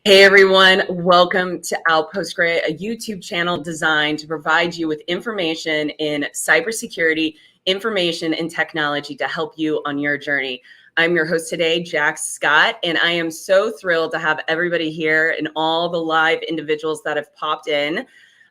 Hey everyone, welcome to Outpost Gray, a YouTube channel designed to provide you with information in cybersecurity, information, and technology to help you on your journey. I'm your host today, Jack Scott, and I am so thrilled to have everybody here and all the live individuals that have popped in.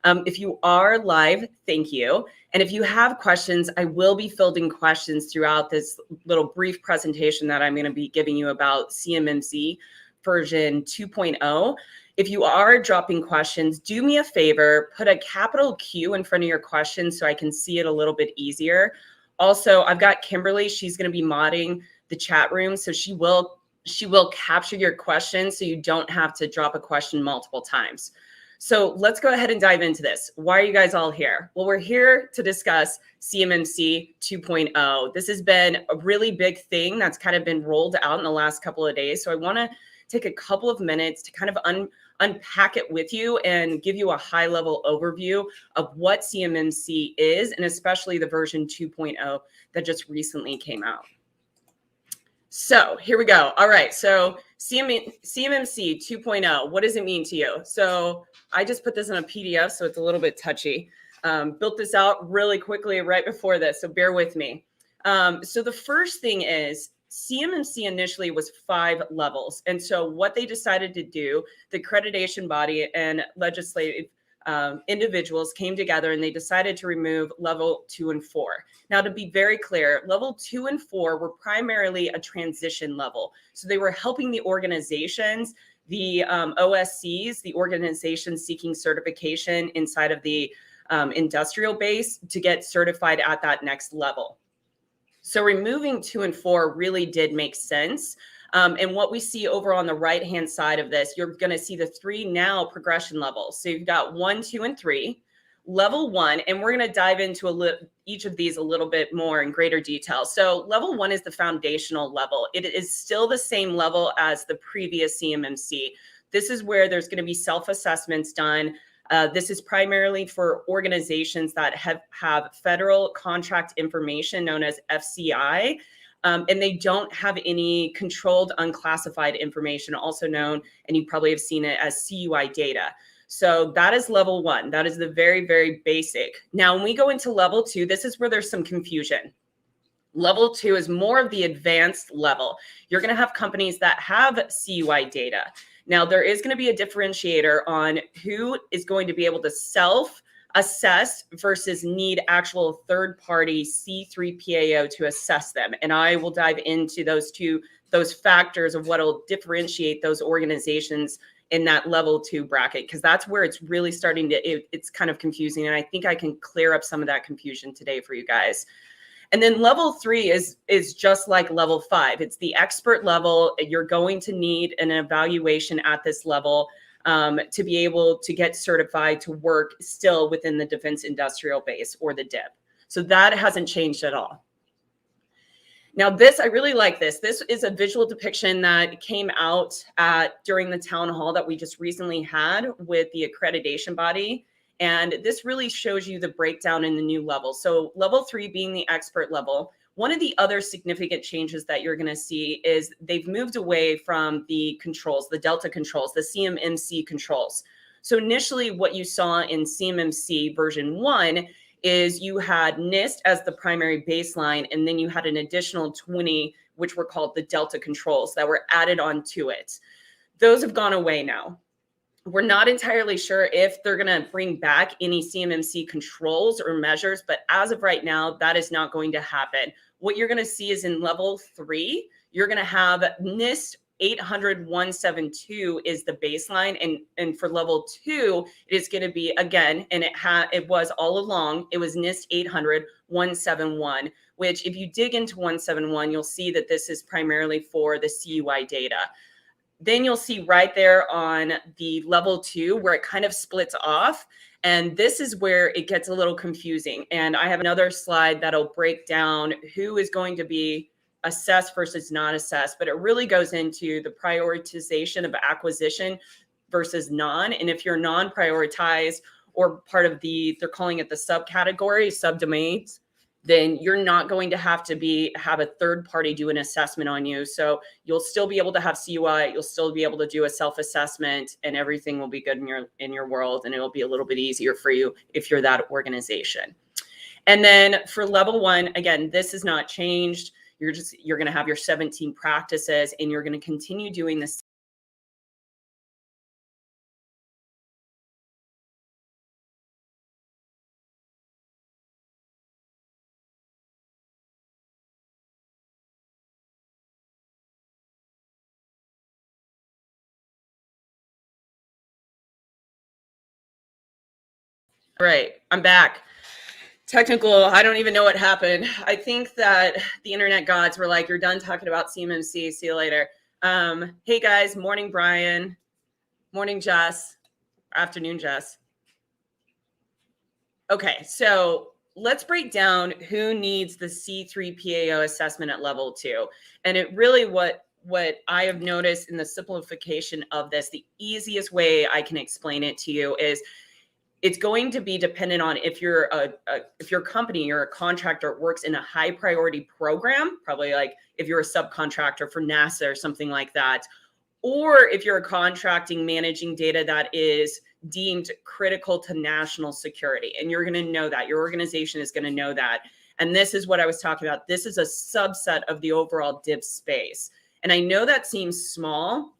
If you are live, thank you. And if you have questions, I will be fielding questions throughout this little brief presentation that I'm going to be giving you about CMMC version 2.0. If you are dropping questions, do me a favor, put a capital Q in front of your question so I can see it a little bit easier. Also, I've got Kimberly. She's going to be modding the chat room, so she will capture your question so you don't have to drop a question multiple times. So let's go ahead and dive into this. Why are you guys all here? Well, we're here to discuss CMMC 2.0. This has been a really big thing that's kind of been rolled out in the last couple of days. So I want to take a couple of minutes to kind of unpack it with you and give you a high level overview of what CMMC is, and especially the version 2.0 that just recently came out. So here we go. All right. So CMMC 2.0, what does it mean to you? So I just put this in a PDF, so it's a little bit touchy. Built this out really quickly right before this, so bear with me. So the first thing is CMMC initially was 5 levels. And so what they decided to do, the accreditation body and legislative individuals came together and they decided to remove level 2 and 4. Now, to be very clear, level 2 and 4 were primarily a transition level. So they were helping the organizations, the OSCs, the organizations seeking certification inside of the industrial base to get certified at that next level. So removing 2 and 4 really did make sense. And what we see over on the right-hand side of this, you're going to see the 3 now progression levels. So you've got 1, 2, and 3. Level 1, and we're going to dive into each of these a little bit more in greater detail. So level 1 is the foundational level. It is still the same level as the previous CMMC. This is where there's going to be self-assessments done. This is primarily for organizations that have federal contract information known as FCI, and they don't have any controlled unclassified information, also known, and you probably have seen it as CUI data. So that is level 1. That is the very, very basic. Now, when we go into level 2, this is where there's some confusion. Level 2 is more of the advanced level. You're going to have companies that have CUI data. Now, there is going to be a differentiator on who is going to be able to self-assess versus need actual third-party C3PAO to assess them. And I will dive into those factors of what will differentiate those organizations in that level 2 bracket, because that's where it's really starting to, it's kind of confusing. And I think I can clear up some of that confusion today for you guys. And then level 3 is just like level 5. It's the expert level. You're going to need an evaluation at this level to be able to get certified to work still within the defense industrial base, or the DIB. So that hasn't changed at all. Now this, I really like this. This is a visual depiction that came out during the town hall that we just recently had with the accreditation body. And this really shows you the breakdown in the new level. So level 3 being the expert level. One of the other significant changes that you're going to see is they've moved away from the controls, the Delta controls, the CMMC controls. So initially what you saw in CMMC version 1 is you had NIST as the primary baseline, and then you had an additional 20, which were called the Delta controls that were added on to it. Those have gone away now. We're not entirely sure if they're going to bring back any CMMC controls or measures, but as of right now, that is not going to happen. What you're going to see is in level 3, you're going to have NIST 800-172 is the baseline. And for level 2, it is going to be, again, and it was all along, it was NIST 800-171, which if you dig into 171, you'll see that this is primarily for the CUI data. Then you'll see right there on the level 2 where it kind of splits off. And this is where it gets a little confusing. And I have another slide that'll break down who is going to be assessed versus not assessed. But it really goes into the prioritization of acquisition versus non. And if you're non-prioritized or part of they're calling it the subcategory, subdomains, then you're not going to have a third party do an assessment on you. So you'll still be able to have CUI, you'll still be able to do a self-assessment, and everything will be good in your world, and it'll be a little bit easier for you if you're that organization. And then for level 1, again, this is not changed. You're going to have your 17 practices, and you're going to continue doing this. Right, I'm back. Technical, I don't even know what happened. I think that the internet gods were like, you're done talking about CMMC, see you later. Hey guys, morning Brian, morning Jess, afternoon Jess. Okay, so let's break down who needs the C3 PAO assessment at level 2. And it really, what I have noticed in the simplification of this, the easiest way I can explain it to you is it's going to be dependent on if you're if your company, you're a contractor, works in a high priority program, probably like if you're a subcontractor for NASA or something like that, or if you're contracting managing data that is deemed critical to national security. And you're going to know that, your organization is going to know that. And this is what I was talking about. This is a subset of the overall DIB space. And I know that seems small,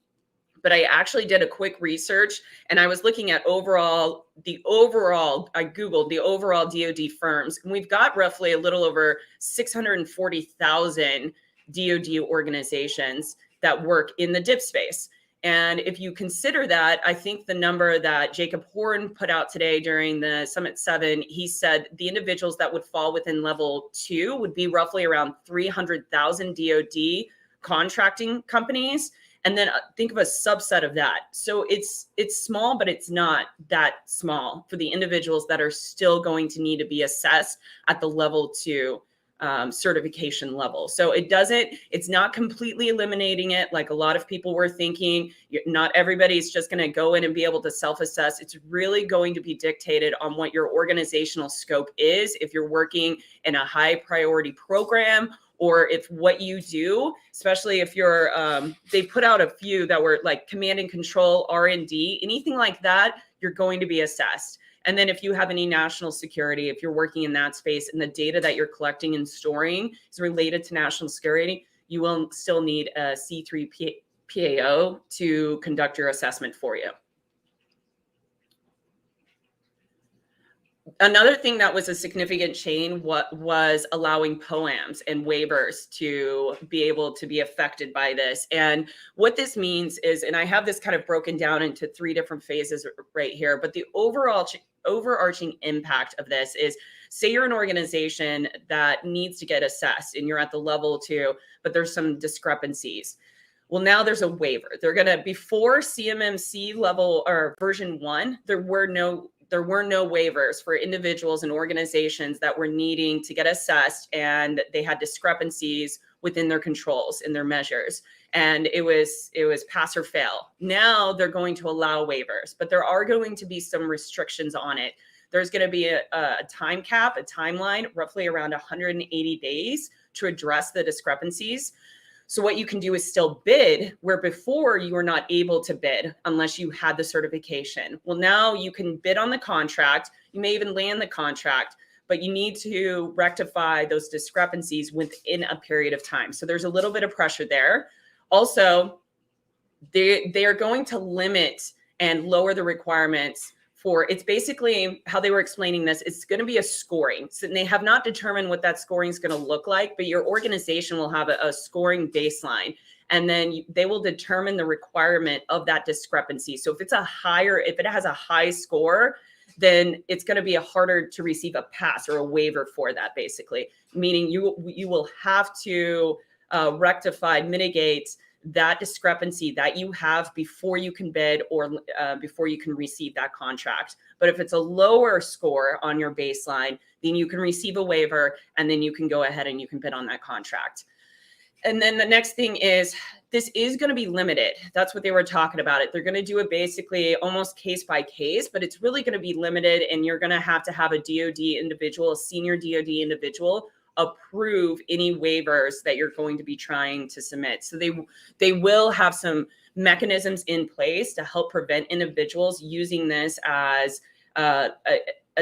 but I actually did a quick research, and I was looking at I Googled the overall DoD firms, and we've got roughly a little over 640,000 DoD organizations that work in the DIB space. And if you consider that, I think the number that Jacob Horn put out today during the Summit 7, he said the individuals that would fall within level 2 would be roughly around 300,000 DoD contracting companies. And then think of a subset of that. So it's small, but it's not that small for the individuals that are still going to need to be assessed at the level 2 certification level. So it's not completely eliminating it like a lot of people were thinking. Not everybody's just going to go in and be able to self-assess. It's really going to be dictated on what your organizational scope is. If you're working in a high priority program, or if what you do, especially if you're, they put out a few that were like command and control, R&D, anything like that, you're going to be assessed. And then if you have any national security, if you're working in that space and the data that you're collecting and storing is related to national security, you will still need a C3 PAO to conduct your assessment for you. Another thing that was a significant change was allowing POAMs and waivers to be able to be affected by this. And what this means is, and I have this kind of broken down into 3 different phases right here, but the overarching impact of this is, say you're an organization that needs to get assessed and you're at the level 2, but there's some discrepancies. Well, now there's a waiver. They're going to, before CMMC level or version 1, there were no waivers for individuals and organizations that were needing to get assessed and they had discrepancies within their controls and their measures. And it was pass or fail. Now they're going to allow waivers, but there are going to be some restrictions on it. There's going to be a time cap, a timeline, roughly around 180 days to address the discrepancies. So what you can do is still bid, where before you were not able to bid unless you had the certification. Well, now you can bid on the contract. You may even land the contract, but you need to rectify those discrepancies within a period of time. So there's a little bit of pressure there. Also, they are going to limit and lower the requirements for, it's basically how they were explaining this. It's going to be a scoring. So they have not determined what that scoring is going to look like, but your organization will have a scoring baseline. And then they will determine the requirement of that discrepancy. So if it has a high score, then it's going to be harder to receive a pass or a waiver for that, basically. Meaning you will have to mitigate that discrepancy that you have before you can bid or before you can receive that contract. But if it's a lower score on your baseline, then you can receive a waiver and then you can go ahead and you can bid on that contract. And then the next thing is, this is going to be limited. That's what they were talking about it. They're going to do it basically almost case by case, but it's really going to be limited. And you're going to have a DoD individual, a senior DoD individual, approve any waivers that you're going to be trying to submit. So they will have some mechanisms in place to help prevent individuals using this as a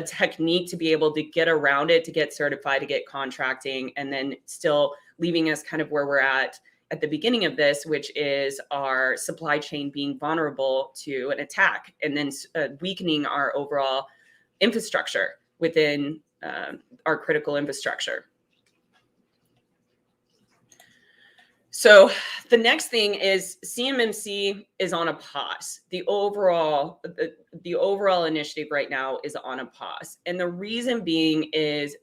technique to be able to get around it, to get certified, to get contracting, and then still leaving us kind of where we're at the beginning of this, which is our supply chain being vulnerable to an attack, and then weakening our overall infrastructure within our critical infrastructure. So the next thing is CMMC is on a pause. The overall initiative right now is on a pause. And the reason being is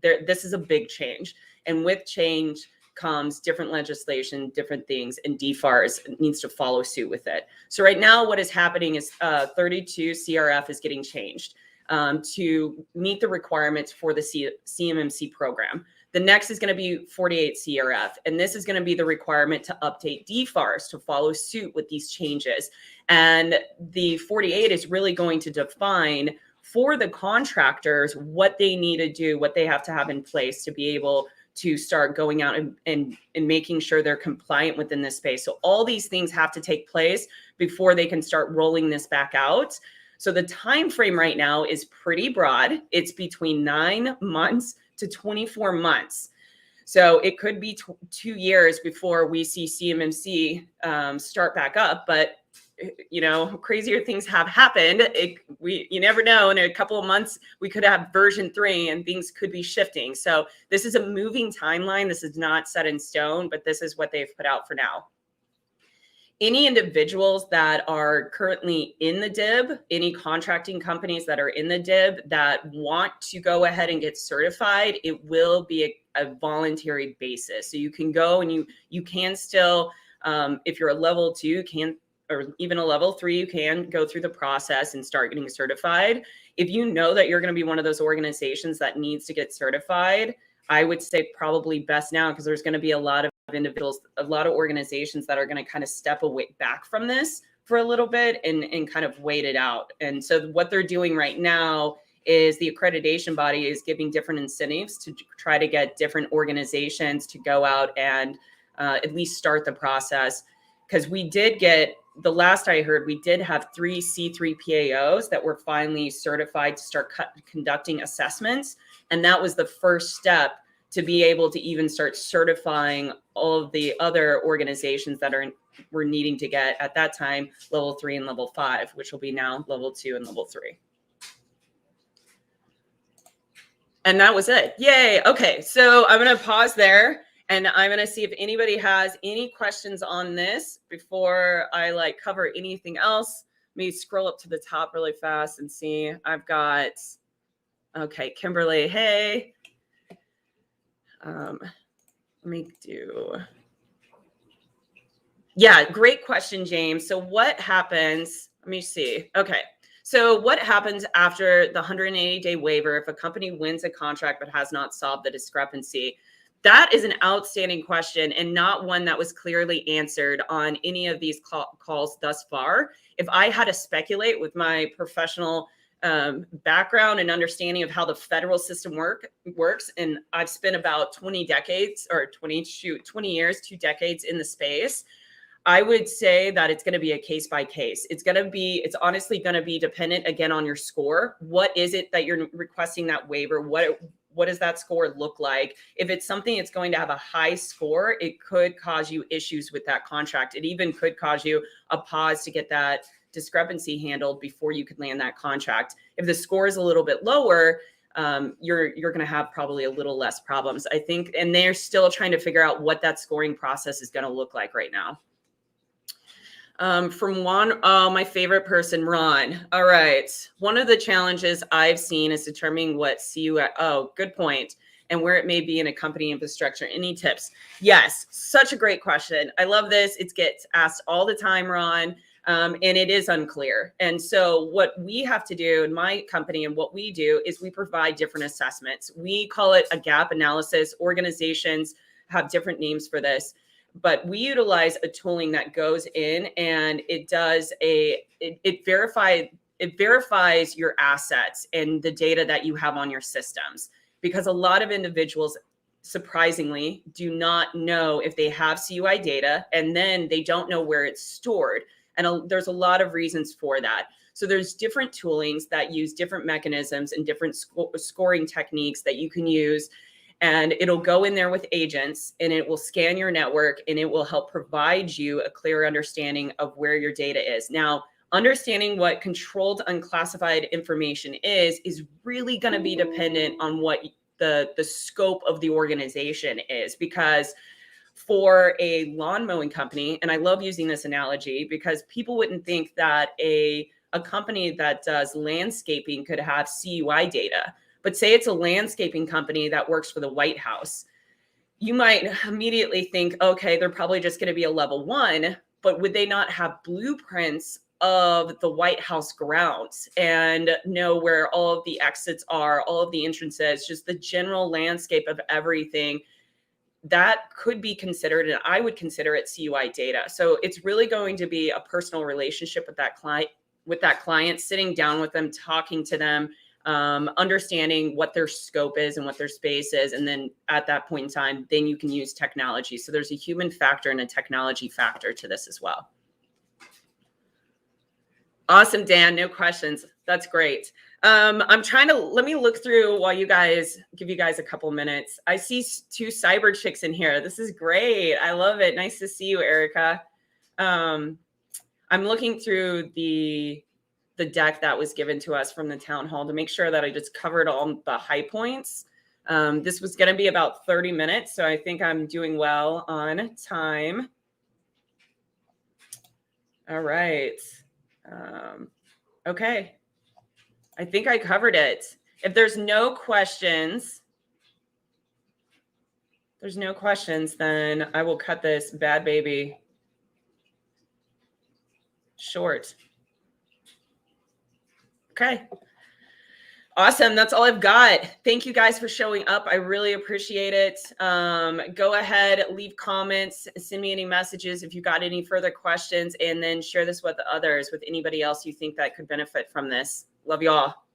this is a big change. And with change comes different legislation, different things, and DFARS needs to follow suit with it. So right now what is happening is 32 CRF is getting changed to meet the requirements for the CMMC program. The next is going to be 48 CRF, and this is going to be the requirement to update DFARS to follow suit with these changes. And the 48 is really going to define for the contractors what they need to do, what they have to have in place to be able to start going out and making sure they're compliant within this space. So all these things have to take place before they can start rolling this back out. So the time frame right now is pretty broad. It's between 9 months to 24 months. So it could be 2 years before we see CMMC start back up, but you know, crazier things have happened. You never know. In a couple of months, we could have version 3 and things could be shifting. So this is a moving timeline. This is not set in stone, but this is what they've put out for now. Any individuals that are currently in the DIB, any contracting companies that are in the DIB that want to go ahead and get certified, it will be a voluntary basis. So you can go and you can still, if you're a level 2, or even a level 3, you can go through the process and start getting certified. If you know that you're going to be one of those organizations that needs to get certified, I would say probably best now, because there's going to be a lot of individuals, a lot of organizations that are going to kind of step away back from this for a little bit and kind of wait it out. And so what they're doing right now is the accreditation body is giving different incentives to try to get different organizations to go out and at least start the process. Because we did get, the last I heard, we did have 3 C3 PAOs that were finally certified to start conducting assessments. And that was the first step to be able to even start certifying all of the other organizations that were needing to get, at that time, level 3 and level 5, which will be now level 2 and level 3. And that was it. Yay. Okay. So I'm going to pause there. And I'm going to see if anybody has any questions on this before I cover anything else. Let me scroll up to the top really fast and see. I've got, okay, Kimberly, hey. Let me do, yeah, great question, James. So what happens, let me see. Okay. So what happens after the 180-day waiver if a company wins a contract but has not solved the discrepancy? That is an outstanding question, and not one that was clearly answered on any of these calls thus far. If I had to speculate with my professional background and understanding of how the federal system works, and I've spent about 20 years, 2 decades in the space, I would say that it's going to be a case by case. It's honestly going to be dependent again on your score. What is it that you're requesting that waiver? What does that score look like? If it's something that's going to have a high score, it could cause you issues with that contract. It even could cause you a pause to get that discrepancy handled before you could land that contract. If the score is a little bit lower, you're going to have probably a little less problems, I think. And they're still trying to figure out what that scoring process is going to look like right now. From Juan, my favorite person, Ron. All right. One of the challenges I've seen is determining what good point, and where it may be in a company infrastructure. Any tips? Yes, such a great question. I love this. It gets asked all the time, Ron, and it is unclear. And so what we have to do in my company and what we do is we provide different assessments. We call it a gap analysis. Organizations have different names for this, but we utilize a tooling that goes in and it does it verifies your assets and the data that you have on your systems, because a lot of individuals surprisingly do not know if they have CUI data, and then they don't know where it's stored. And there's a lot of reasons for that. So there's different toolings that use different mechanisms and different scoring techniques that you can use. And it'll go in there with agents and it will scan your network and it will help provide you a clear understanding of where your data is. Now, understanding what controlled unclassified information is really going to be dependent on what the scope of the organization is, because for a lawn mowing company, and I love using this analogy because people wouldn't think that a company that does landscaping could have CUI data. But say it's a landscaping company that works for the White House. You might immediately think, okay, they're probably just going to be a level 1, but would they not have blueprints of the White House grounds and know where all of the exits are, all of the entrances, just the general landscape of everything? That could be considered, and I would consider it CUI data. So it's really going to be a personal relationship with that client, sitting down with them, talking to them, understanding what their scope is and what their space is. And then at that point in time, then you can use technology. So there's a human factor and a technology factor to this as well. Awesome, Dan. No questions. That's great. I'm trying to, let me look through while give you guys a couple minutes. I see 2 cyber chicks in here. This is great. I love it. Nice to see you, Erica. I'm looking through the deck that was given to us from the town hall to make sure that I just covered all the high points. This was going to be about 30 minutes, so I think I'm doing well on time. All right. Okay. I think I covered it. If there's no questions, then I will cut this bad baby short. Okay. Awesome. That's all I've got. Thank you guys for showing up. I really appreciate it. Go ahead, leave comments, send me any messages if you got any further questions, and then share this with others, with anybody else you think that could benefit from this. Love you all.